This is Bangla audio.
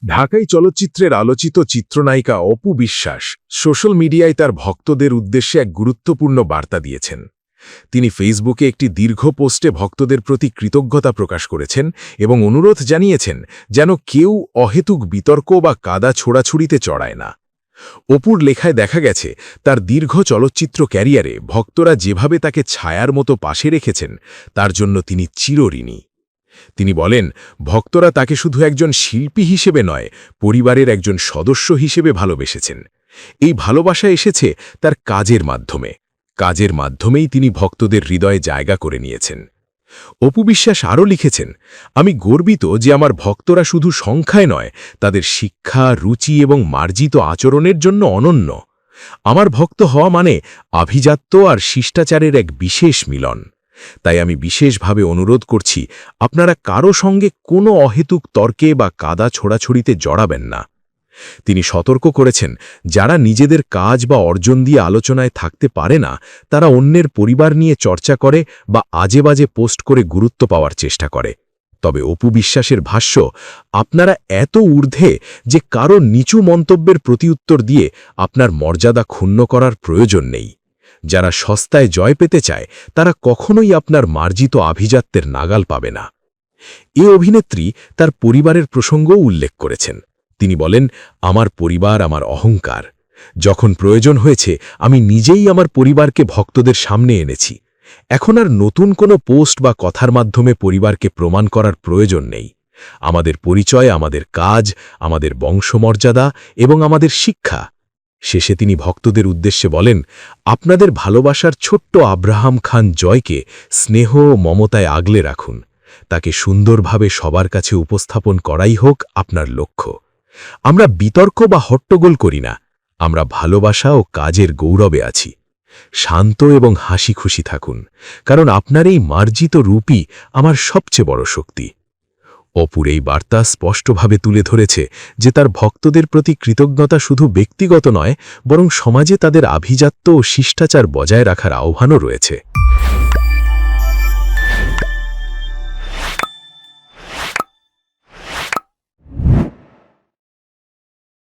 ঢাকাই চলচ্চিত্রের আলোচিত চিত্রনায়িকা অপু বিশ্বাস সোশ্যাল মিডিয়ায় তার ভক্তদের উদ্দেশ্যে এক গুরুত্বপূর্ণ বার্তা দিয়েছেন। তিনি ফেসবুকে একটি দীর্ঘ পোস্টে ভক্তদের প্রতি কৃতজ্ঞতা প্রকাশ করেছেন এবং অনুরোধ জানিয়েছেন যেন কেউ অহেতুক বিতর্ক বা কাদা ছোড়াছুড়িতে চড়ায় না। অপুর লেখায় দেখা গেছে তার দীর্ঘ চলচ্চিত্র ক্যারিয়ারে ভক্তরা যেভাবে তাকে ছায়ার মতো পাশে রেখেছেন তার জন্য তিনি চিরঋণী। তিনি বলেন, ভক্তরা তাকে শুধু একজন শিল্পী হিসেবে নয়, পরিবারের একজন সদস্য হিসেবে ভালোবেসেছেন। এই ভালোবাসা এসেছে তার কাজের মাধ্যমেই তিনি ভক্তদের হৃদয়ে জায়গা করে নিয়েছেন। অপু বিশ্বাস আরও লিখেছেন, আমি গর্বিত যে আমার ভক্তরা শুধু সংখ্যায় নয়, তাদের শিক্ষা, রুচি এবং মার্জিত আচরণের জন্য অনন্য। আমার ভক্ত হওয়া মানে আভিজাত্য আর শিষ্টাচারের এক বিশেষ মিলন। তাই আমি বিশেষভাবে অনুরোধ করছি, আপনারা কারো সঙ্গে কোনো অহেতুক তর্কে বা কাদা ছোড়াছড়িতে জড়াবেন না। তিনি সতর্ক করেছেন, যারা নিজেদের কাজ বা অর্জন দিয়ে আলোচনায় থাকতে পারে না, তারা অন্যের পরিবার নিয়ে চর্চা করে বা আজেবাজে পোস্ট করে গুরুত্ব পাওয়ার চেষ্টা করে। তবে অপু বিশ্বাসের ভাষ্য, আপনারা এত ঊর্ধ্বে যে কারো নিচু মন্তব্যের প্রতিউত্তর দিয়ে আপনার মর্যাদা ক্ষুণ্ণ করার প্রয়োজন নেই। যারা সস্তায় জয় পেতে চায় তারা কখনোই আপনার মার্জিত আভিজাত্যের নাগাল পাবে না। এ অভিনেত্রী তার পরিবারের প্রসঙ্গও উল্লেখ করেছেন। তিনি বলেন, আমার পরিবার আমার অহংকার। যখন প্রয়োজন হয়েছে আমি নিজেই আমার পরিবারকে ভক্তদের সামনে এনেছি। এখন আর নতুন কোনো পোস্ট বা কথার মাধ্যমে পরিবারকে প্রমাণ করার প্রয়োজন নেই। আমাদের পরিচয়, আমাদের কাজ, আমাদের বংশমর্যাদা এবং আমাদের শিক্ষা। শেষে তিনি ভক্তদের উদ্দেশ্যে বলেন, আপনাদের ভালোবাসার ছোট্ট আব্রাহাম খান জয়কে স্নেহ ও মমতায় আগলে রাখুন। তাকে সুন্দরভাবে সবার কাছে উপস্থাপন করাই হোক আপনার লক্ষ্য। আমরা বিতর্ক বা হট্টগোল করি না, আমরা ভালোবাসা ও কাজের গৌরবে আছি। শান্ত এবং হাসি খুশি থাকুন, কারণ আপনার এই মার্জিত রূপই আমার সবচেয়ে বড় শক্তি। অপুর এই বার্তা স্পষ্টভাবে তুলে ধরেছে যে তার ভক্তদের প্রতি কৃতজ্ঞতা শুধু ব্যক্তিগত নয়, বরং সমাজে তাদের আভিজাত্য ও শিষ্টাচার বজায় রাখার আহ্বানও রয়েছে।